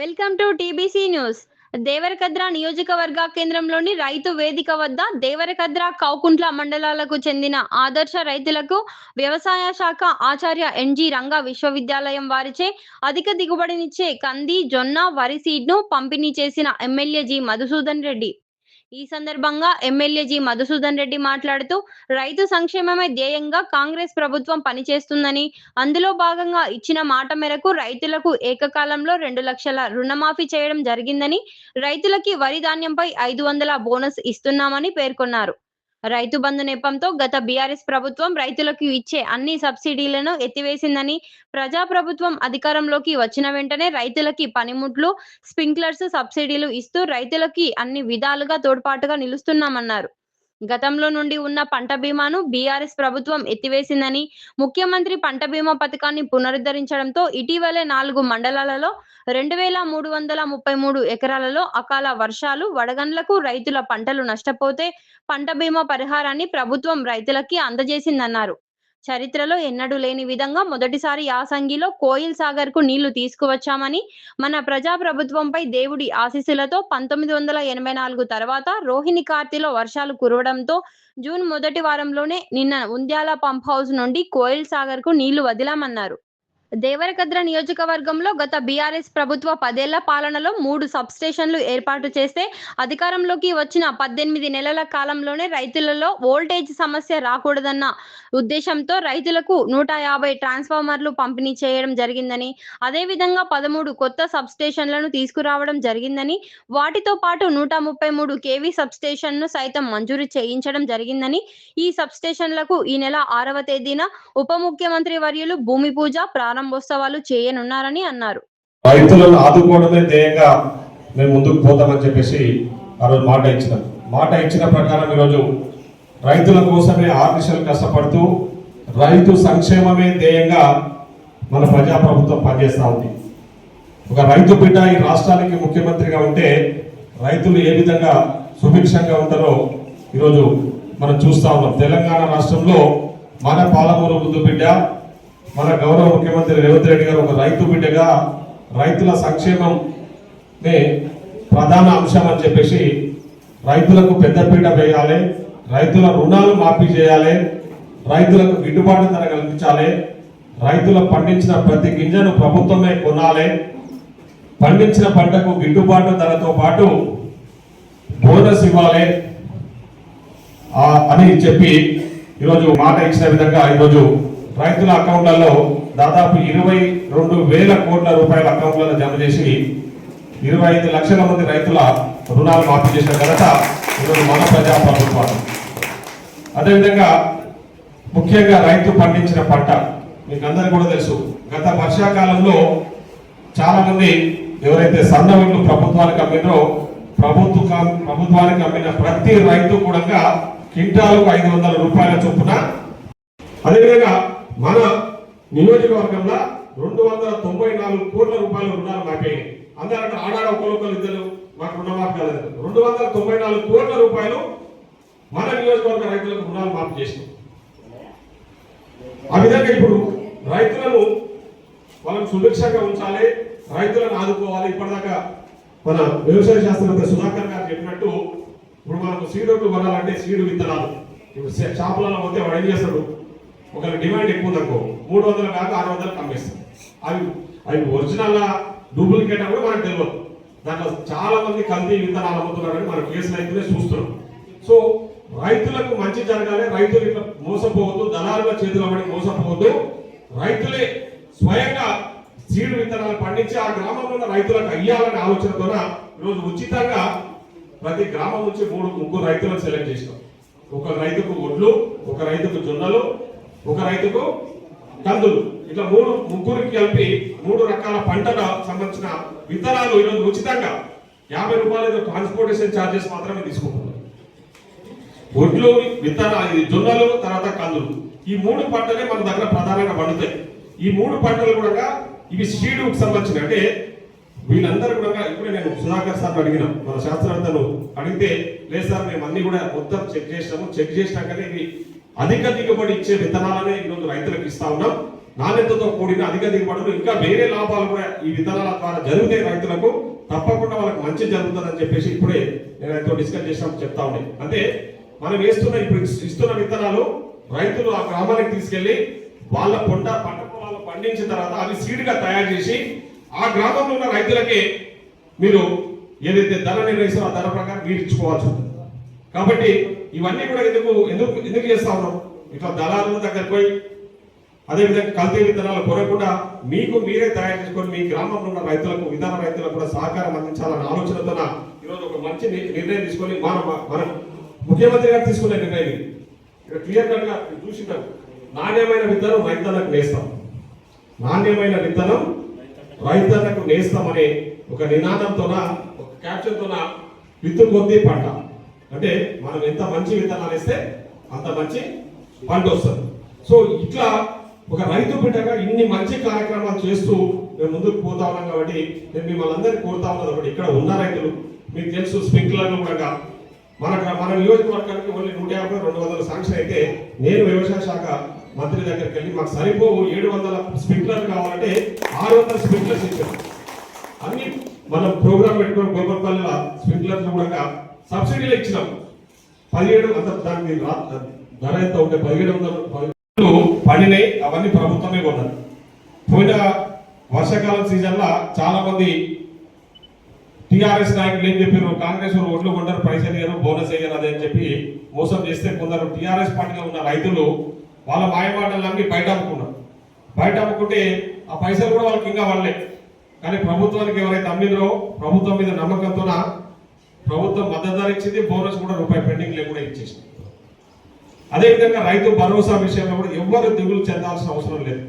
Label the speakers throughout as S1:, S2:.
S1: Welcome to TBC news. Devarakadra నియోజకవర్గ కేంద్రంలోని రైతు వేదిక వద్ద దేవరకద్ర, కౌకుంట్ల మండలాలకు చెందిన ఆదర్శ రైతులకు వ్యవసాయ శాఖ ఆచార్య ఎన్జి రంగా విశ్వవిద్యాలయం వారిచే అధిక దిగుబడినిచ్చే కంది, జొన్న, వరి సీడ్ను పంపిణీ చేసిన ఎమ్మెల్యే జి మధుసూదన్ రెడ్డి. ఈ సందర్భంగా ఎమ్మెల్యే జి మధుసూదన్ రెడ్డి మాట్లాడుతూ రైతు సంక్షేమమే ధ్యేయంగా కాంగ్రెస్ ప్రభుత్వం పనిచేస్తుందని, అందులో భాగంగా ఇచ్చిన మాట మేరకు రైతులకు ఏకకాలంలో 2 లక్షల రుణమాఫీ చేయడం జరిగిందని, రైతులకి వరి ధాన్యంపై 500 బోనస్ ఇస్తున్నామని పేర్కొన్నారు. రైతు బంధు నెపంతో గత బీఆర్ఎస్ ప్రభుత్వం రైతులకు ఇచ్చే అన్ని సబ్సిడీలను ఎత్తివేసిందని, ప్రజాప్రభుత్వం అధికారంలోకి వచ్చిన వెంటనే రైతులకి పనిముట్లు, స్ప్రింక్లర్స్ సబ్సిడీలు ఇస్తూ రైతులకి అన్ని విధాలుగా తోడ్పాటుగా నిలుస్తున్నామన్నారు. గతంలో నుండి ఉన్న పంట బీమాను బీఆర్ఎస్ ప్రభుత్వం ఎత్తివేసిందని, ముఖ్యమంత్రి పంట బీమా పథకాన్ని పునరుద్ధరించడంతో ఇటీవలే 4 మండలాలలో 2333 ఎకరాలలో అకాల వర్షాలు, వడగండ్లకు రైతుల పంటలు నష్టపోతే పంట బీమా పరిహారాన్ని ప్రభుత్వం రైతులకి అందజేసిందన్నారు. చరిత్రలో ఎన్నడూ లేని విధంగా మొదటిసారి యాసంగిలో కోయిల్ సాగర్ కు నీళ్లు తీసుకువచ్చామని, మన ప్రజా ప్రభుత్వంపై దేవుడి ఆశీస్సులతో 1984 తర్వాత రోహిణి కార్తీలో వర్షాలు కురవడంతో జూన్ మొదటి వారంలోనే నిన్న ఉంద్యాల పంప్ హౌస్ నుండి కోయిల్ సాగర్ కు నీళ్లు వదిలామన్నారు. దేవరకద్ర నియోజకవర్గంలో గత బీఆర్ఎస్ ప్రభుత్వ 10 ఏళ్ల పాలనలో 3 సబ్‌స్టేషన్లు ఏర్పాటు చేస్తే అధికారంలోకి వచ్చిన 18 నెలల కాలంలోనే రైతులలో వోల్టేజ్ సమస్య రాకూడదన్న ఉద్దేశంతో రైతులకు 150 ట్రాన్స్‌ఫార్మర్లు పంపిణీ చేయడం జరిగిందని, అదేవిధంగా 13 కొత్త సబ్‌స్టేషన్లను తీసుకురావడం జరిగిందని, వాటితో పాటు 133 కేవీ సబ్‌స్టేషన్‌ను సైతం మంజూరు చేయించడం జరిగిందని, ఈ సబ్‌స్టేషన్లకు ఈ నెల 6వ తేదీన ఉప ముఖ్యమంత్రి వర్యులు భూమి పూజ, ప్రారంభోత్సవాలు చేయనున్నారని అన్నారు.
S2: రైతులను ఆదుకోవడమే ధ్యేయంగా మేము ముందుకు పోతామని చెప్పేసి ఆ రోజు మాట ఇచ్చిన ప్రకారం ఈరోజు రైతుల కోసమే ఆర్నిశలు కష్టపడుతూ రైతు సంక్షేమమే ధ్యేయంగా మన ప్రజాప్రభుత్వం పనిచేస్తూ ఉంది. ఒక రైతు బిడ్డ ఈ రాష్ట్రానికి ముఖ్యమంత్రిగా ఉంటే రైతులు ఏ విధంగా సుభిక్షంగా ఉంటారో ఈరోజు మనం చూస్తూ ఉన్నాం. తెలంగాణ రాష్ట్రంలో మన పాలమూరు ముద్దు బిడ్డ, మన గౌరవ ముఖ్యమంత్రి రేవంత్ రెడ్డి గారు ఒక రైతు బిడ్డగా రైతుల సంక్షేమమే ప్రధాన అంశం అని చెప్పేసి రైతులకు పెద్దపీట వేయాలి, రైతుల రుణాలు మాఫీ చేయాలి, రైతులకు గిట్టుబాటు ధర కల్పించాలి, రైతుల పండించిన ప్రతి గింజను ప్రభుత్వమే కొనాలి, పండించిన పంటకు గిట్టుబాటు ధరతో పాటు బోనస్ ఇవ్వాలి అని చెప్పి ఈరోజు మాట ఇచ్చిన విధంగా ఈరోజు రైతుల అకౌంట్లలో దాదాపు 22,000 కోట్ల రూపాయల అకౌంట్లలో జమ చేసి 25 లక్షల మంది రైతుల రుణాలు మాఫీ చేసిన ఘనత ఈరోజు మన ప్రజా ప్రభుత్వం. అదేవిధంగా ముఖ్యంగా రైతు పండించిన పంట మీకు అందరికీ కూడా తెలుసు. గత వర్షాకాలంలో చాలా మంది ఎవరైతే సన్న వడ్లు ప్రభుత్వానికి అమ్మినో ప్రభుత్వానికి అమ్మిన ప్రతి రైతు కూడా క్వింటాలకు 500 రూపాయల చొప్పున, అదేవిధంగా మన నియోజకవర్గంలో 294 కోట్ల రూపాయల రుణాలు మాఫీ. అందరంటే ఆడాడ ఒకరు ఇద్దరు మాకు రుణమాఫీ కాలేదు. 294 కోట్ల రూపాయలు మన నియోజకవర్గ రైతులకు రుణాలు మాఫీ చేసినాం. ఆ విధంగా ఇప్పుడు రైతులను వాళ్ళని సుభిక్షంగా ఉంచాలి, రైతులను ఆదుకోవాలి. ఇప్పటిదాకా మన వ్యవసాయ శాస్త్రవేత్త సుధాకర్ గారు చెప్పినట్టు ఇప్పుడు మనకు సీడొట్లు కొనాలంటే సీడు విత్తనాలు ఇప్పుడు షాపులలో పోతే వాడు ఏం చేస్తాడు, ఒకరి డిమాండ్ ఎక్కువ ఉందనుకో 300 కాక 600 అమ్మేస్తాడు. అవి ఒరిజినల్ డూప్లికేట్ కూడా మనకు తెలియదు. దాంట్లో చాలా మంది కల్తీ విత్తనాలు అమ్ముతున్నారని మన కేసులు అయితే చూస్తున్నాం. సో రైతులకు మంచి జరగాలి, రైతులు ఇట్లా మోసపోవద్దు, దళారుల చేతిలో పడి మోసపోవద్దు. రైతులే స్వయంగా సీడు విత్తనాలు పండించి ఆ గ్రామంలో ఉన్న రైతులకు అయ్యాలనే ఆలోచనతో ఈరోజు ఉచితంగా ప్రతి గ్రామం నుంచి 3-3 రైతులను సెలెక్ట్ చేసినాం. ఒక రైతుకు ఒడ్లు, ఒక రైతుకు జొన్నలు, ఒక రైతుకు కందులు, ఇట్లా 3 కలిపి 3 రకాల పంటల సంబంధించిన విత్తనాలు ఈరోజు ఉచితంగా 50 రూపాయలు ట్రాన్స్పోర్టేషన్ ఛార్జెస్ మాత్రమే తీసుకుంటున్నారు. ఒడ్లు, విత్తనాలు, జొన్నలు, తర్వాత కందులు, ఈ 3 పంటలే మన దగ్గర ప్రధానంగా పండుతాయి. ఈ 3 పంటలు కూడా ఇవి సీడుకు సంబంధించిన, అంటే వీళ్ళందరూ కూడా ఇప్పుడే నేను సుధాకర్ సార్ అడిగిన మన శాస్త్రవేత్తలు అడిగితే, లేదు సార్ మేము అన్ని కూడా మొత్తం చెక్ చేసినాము, చెక్ చేసినాకనే ఇవి అధిక దిగుబడి ఇచ్చే విత్తనాలనే ఈరోజు రైతులకు ఇస్తా ఉన్నాం. నాణ్యతతో కూడిన అధిక దిగుబడులు ఇంకా వేరే లాభాలు కూడా ఈ విత్తనాల ద్వారా జరిగితే రైతులకు తప్పకుండా వాళ్ళకి మంచి జరుగుతుందని చెప్పేసి ఇప్పుడే నేను ఆయనతో డిస్కస్ చేసినప్పుడు చెప్తా ఉండే. అంటే మనం ఇప్పుడు ఇస్తున్న విత్తనాలు రైతులు ఆ గ్రామానికి తీసుకెళ్లి వాళ్ళ పంట పొలాలు పండించిన తర్వాత అవి సీడ్గా తయారు చేసి ఆ గ్రామంలో ఉన్న రైతులకే మీరు ఏదైతే ధర నిర్ణయిస్తారో ఆ ధర ప్రకారం మీరు ఇచ్చుకోవాల్సి ఉంటుంది. కాబట్టి ఇవన్నీ కూడా ఎందుకు చేస్తా ఉన్నాం? ఇట్లా దళారుల దగ్గరకు పోయి అదేవిధంగా కల్తీ విత్తనాలు కొనకుండా మీకు మీరే తయారు చేసుకొని మీ గ్రామంలో ఉన్న రైతులకు విధాన రైతులకు కూడా సహకారం అందించాలన్న ఆలోచనతో ఈరోజు ఒక మంచి నిర్ణయం తీసుకొని మనం ముఖ్యమంత్రి గారు తీసుకునే నిర్ణయం ఇక్కడ క్లియర్ కట్ గా చూసినాం. నాణ్యమైన విత్తనం రైతన్నకు నేస్తాం, నాణ్యమైన విత్తనం రైతన్నకు నేస్తాం అనే ఒక నినాదంతోన ఒక క్యాప్షన్తోన విత్తు కొద్ది పంట. అంటే మనం ఎంత మంచి విత్తనాలు ఇస్తే అంత మంచి పంట వస్తుంది. సో ఇట్లా ఒక రైతు బిడ్డగా ఇన్ని మంచి కార్యక్రమాలు చేస్తూ మేము ముందుకు పోతా ఉన్నాం. కాబట్టి నేను మిమ్మల్ని అందరినీ కోరుతా ఉన్నది ఒకటి, ఇక్కడ ఉన్న రైతులు మీకు తెలుసు స్ప్రింక్లర్లు కూడా మన నియోజకవర్గానికి ఓన్లీ 150-200 శాంక్షన్ అయితే నేను వ్యవసాయ శాఖ మంత్రి దగ్గరికి వెళ్ళి మాకు సరిపోవు 700 స్ప్రింక్లర్లు కావాలంటే 600 స్ప్రింక్లర్స్ ఇచ్చారు. అన్ని మనం ప్రోగ్రామ్ పెట్టుకుని గోపల్పల్లి స్ప్రింక్లర్స్ కూడా సబ్సిడీలో ఇచ్చినాం. 17 అంత దానికి ధర ఎంత ఉంటే 1700 పండినాయి. అవన్నీ ప్రభుత్వమే కొన్నది. పోయిన వర్షాకాలం సీజన్ లో చాలా మంది టీఆర్ఎస్ నాయకులు ఏం చెప్పారు, కాంగ్రెస్ ఓట్లు కొంటారు, పైసలు ఇయ్యరు, బోనస్ వేయరు అదే అని చెప్పి మోసం చేస్తే కొందరు టీఆర్ఎస్ పార్టీలో ఉన్న రైతులు వాళ్ళ మాయమాటలన్నీ బయట అమ్ముకున్నారు. బయట అమ్ముకుంటే ఆ పైసలు కూడా వాళ్ళకి ఇంకా వాళ్ళే. కానీ ప్రభుత్వానికి ఎవరైతే అమ్మిందో ప్రభుత్వం మీద నమ్మకంతో ప్రభుత్వం మద్దతు ధర ఇచ్చింది, బోనస్ కూడా రూపాయి పెండింగ్ లేకుండా ఇచ్చేసింది. అదేవిధంగా రైతు భరోసా విషయంలో కూడా ఎవ్వరు దిగులు చెందాల్సిన అవసరం లేదు.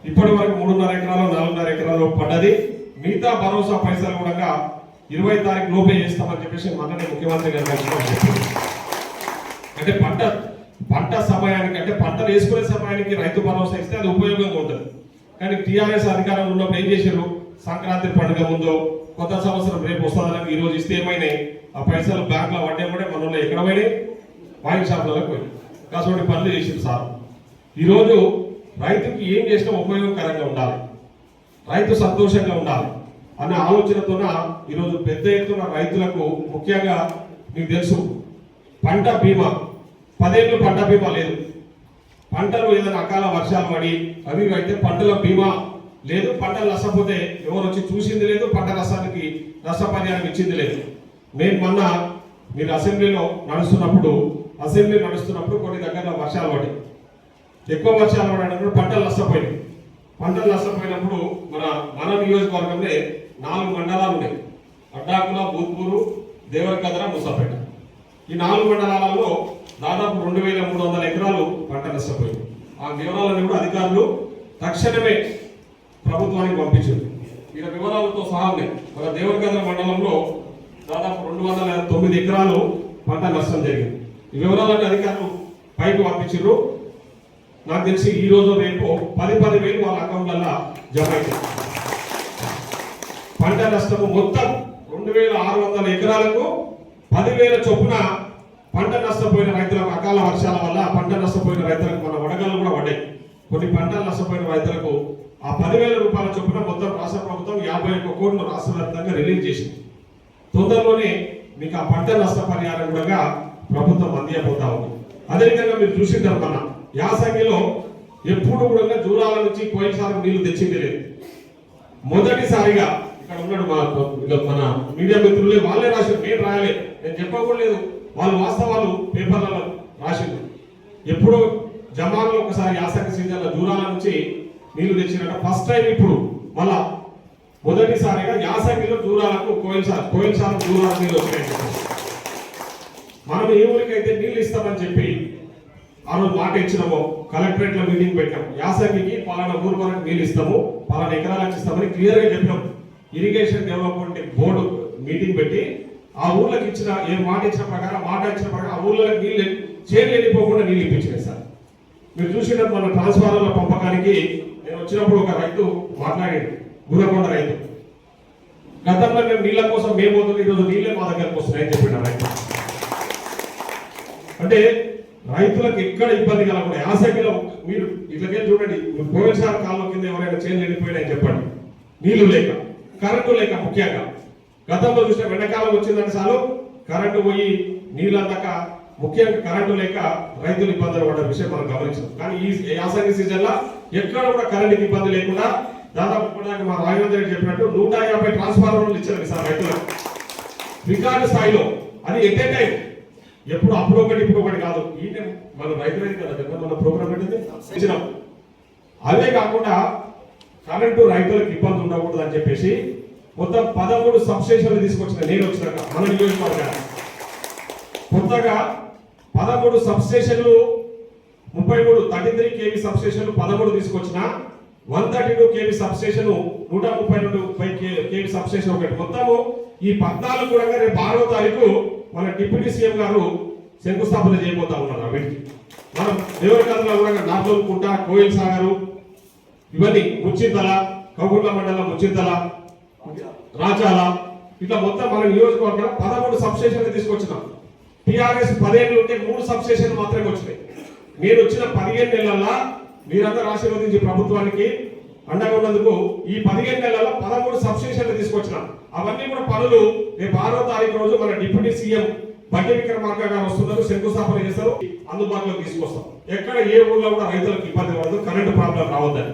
S2: ఇప్పటి వరకు 3.5 ఎకరాలు 4.5 ఎకరాలు పడ్డది. మిగతా భరోసా పైసలు కూడా 20 తారీఖు లోపే చేస్తామని చెప్పేసి మొన్ననే ముఖ్యమంత్రి గారు చెప్పారు. అంటే పంట సమయానికి అంటే పంటలు వేసుకునే సమయానికి రైతు భరోసా ఇస్తే అది ఉపయోగంగా ఉంటుంది. కానీ టీఆర్ఎస్ అధికారంలో ఉన్నప్పుడు ఏం చేశారు, సంక్రాంతి పండుగ ముందు కొత్త సంవత్సరం రేపు వస్తుందని ఈ రోజు ఇస్తే ఏమైనాయి, ఆ పైసలు బ్యాంకులో పడ్డే కూడా మనలో ఎక్కడ పోయినాయి, వైన్ షాప్లలో పోయి కాసోటి పనులు చేసింది సార్. ఈరోజు రైతుకి ఏం చేసినా ఉపయోగకరంగా ఉండాలి, రైతు సంతోషంగా ఉండాలి అనే ఆలోచనతోన ఈరోజు పెద్ద ఎత్తున రైతులకు ముఖ్యంగా మీకు తెలుసు పంట బీమా 10 ఏళ్ళు పంట బీమా లేదు. పంటలు ఏదైనా అకాల వర్షాలు పడి అవి అయితే పంటల బీమా లేదు. పంటలు నష్టపోతే ఎవరు వచ్చి చూసింది లేదు, పంట నష్టానికి నష్టపరిహారం ఇచ్చింది లేదు. నేను మొన్న మీరు అసెంబ్లీ నడుస్తున్నప్పుడు కొన్ని దగ్గరలో వర్షాలు పడి ఎక్కువ వర్షాలు పడినప్పుడు పంటలు నష్టపోయినాయి. పంటలు నష్టపోయినప్పుడు మన నియోజకవర్గంలో 4 మండలాలు ఉన్నాయి, అడ్డాకుల, భూత్పూరు, దేవరకద్ర, ముసాపేట. ఈ 4 మండలాలలో దాదాపు 2300 ఎకరాలు పంట నష్టపోయింది. ఆ వివరాలను కూడా అధికారులు తక్షణమే ప్రభుత్వానికి పంపించారు. ఇలా వివరాలతో సహా ఉన్నాయి. మన దేవరకద్ర మండలంలో దాదాపు 209 ఎకరాలు పంట నష్టం జరిగింది. ఈ వివరాలన్నీ అధికారులు పైకి పంపించారు. నాకు తెలిసి ఈ రోజు రేపు 10,000 వాళ్ళ అకౌంట్లలో జమ అయింది. పంట నష్టము మొత్తం 2600 ఎకరాలకు 10,000 చొప్పున పంట నష్టపోయిన రైతులకు అకాల వర్షాల వల్ల పంట నష్టపోయిన రైతులకు మన వడగళ్ళు కూడా పడ్డాయి. కొన్ని పంటలు నష్టపోయిన రైతులకు ఆ 10,000 రూపాయల చొప్పున మొత్తం రాష్ట్ర ప్రభుత్వం 51 కోట్లు రాష్ట్ర వ్యాప్తంగా రిలీజ్ చేసింది. తొందరలోనే మీకు ఆ పంట నష్ట పరిహారం కూడా ప్రభుత్వం అందియబోతా ఉంది. అదేవిధంగా మీరు చూసింటారు మన యాసంగిలో ఎప్పుడు కూడా జూరాల నుంచి కోయిసాలకు నీళ్లు తెచ్చింది లేదు. మొదటిసారిగా ఇక్కడ ఉన్నాడు మన మీడియా మిత్రులే, వాళ్ళే రాశారు, నేను రాయలే, నేను చెప్పకూడలేదు, వాళ్ళు వాస్తవాలు పేపర్లలో రాసింది. ఎప్పుడో జమాన్లో ఒకసారి యాసంగి సీజన్లో జూరాల నుంచి నీళ్లు తెచ్చినట్ట ఫస్ట్ టైం ఇప్పుడు మళ్ళా మొదటిసారిగా యాసంగిలో జూరాలకు కోయిసాలకు జూరాల నీళ్ళు వచ్చినాయి. మనం ఏ ఊరికైతే నీళ్ళు ఇస్తామని చెప్పి ఆ రోజు మాట ఇచ్చినామో కలెక్టరేట్ లో మీటింగ్ పెట్టాం, యాసంగికి పలానా ఊరు వరకు నీళ్ళు ఇస్తాము, పలానా ఎకరాలకు ఇస్తామని క్లియర్ గా చెప్పాం. ఇరిగేషన్ డెవలప్మెంట్ బోర్డు మీటింగ్ పెట్టి ఆ ఊర్లకు ఇచ్చిన మాట ఇచ్చిన ప్రకారం ఆ ఊర్లకు నీళ్ళు చేతులు వెళ్ళిపోకుండా నీళ్ళు ఇప్పించినాయి సార్. మీరు చూసిన మన ట్రాన్స్ఫార్మర్ల పంపకానికి నేను వచ్చినప్పుడు ఒక రైతు మాట్లాడాడు, గురకొండ రైతు. గతంలో మేము నీళ్ళ కోసం మేము పోతుంది, ఈరోజు నీళ్ళే మా దగ్గరకు వస్తున్నాయని చెప్పిన రైతు. అంటే రైతులకు ఎక్కడ ఇబ్బంది కలగకుండా యాసంగిలో మీరు ఇట్లకే చూడండి, పోయినసారి కాలం కింద ఎవరైనా చేనులు ఎండిపోయినాయని చెప్పండి. నీళ్లు లేక, కరెంటు లేక, ముఖ్యంగా గతంలో చూసిన ఎండాకాలం వచ్చిందంటే చాలు కరెంటు పోయి నీళ్ళు అందక, ముఖ్యంగా కరెంటు లేక రైతులు ఇబ్బందులు పడ్డ విషయం మనం గమనించాం. కానీ ఈ యాసంగి సీజన్ లో ఎక్కడ కూడా కరెంటుకి ఇబ్బంది లేకుండా దాదాపు ఇప్పటిదాకా మా రాఘవేంద్ర రెడ్డి చెప్పినట్టు 150 ట్రాన్స్ఫార్మర్లు ఇచ్చారు సార్ రైతులకు రికార్డు స్థాయిలో. అది ఎట్ ఏ టైం, ఎప్పుడు అప్పుడు ఒకటి ఇప్పుడు ఒకటి కాదు. ఈ మన రైతులైతే కదా మన ప్రోగ్రామ్ పెట్టింది. అదే కాకుండా కరెంటు రైతులకు ఇబ్బంది ఉండకూడదు అని చెప్పేసి మొత్తం 13 సబ్స్టేషన్లు తీసుకొచ్చిన నేను వచ్చినాక మన నియోజకవర్గానికి కొత్తగా 13 సబ్స్టేషన్లు 33 KV సబ్స్టేషన్లు 13 తీసుకొచ్చిన 132 KV సబ్స్టేషన్ 132 KV సబ్స్టేషన్ ఒకటి. మొత్తము ఈ 14 కూడా రేపు 6వ తారీఖు మన డిప్యూటీ సీఎం గారు శంకుస్థాపన చేయబోతా ఉన్నారు. వీటికి మనం దేవరకద్రలో కూడా నార్లోకుంట, కోయిల్ సాగరు, ఇవన్నీ ముచ్చింతల, కౌగుళ్ళ మండలం ముచ్చింతల, రాజాల, ఇట్లా మొత్తం మన నియోజకవర్గం 13 సబ్స్టేషన్లు తీసుకొచ్చినాం. టిఆర్ఎస్ 10 ఏళ్ళు ఉంటే 3 సబ్స్టేషన్లు మాత్రమే వచ్చినాయి. నేను వచ్చిన 15 నెలల్లో మీరందరూ ఆశీర్వదించి ప్రభుత్వానికి అండగా ఉన్నందుకు ఈ 15 నెలల్లో 13 సబ్స్టేషన్లు తీసుకొచ్చినాం. అవన్నీ కూడా పనులు రేపు 6వ తారీఖు రోజు మన డిప్యూటీ సీఎం బట్టి విక్రమార్క గారు వస్తున్నారు, శంకుస్థాపన చేస్తారు, అందుబాటులోకి తీసుకొస్తాం. ఎక్కడ ఏ ఊర్లో కూడా రైతులకు ఇబ్బంది పడదు, కరెంటు ప్రాబ్లం రావద్దని.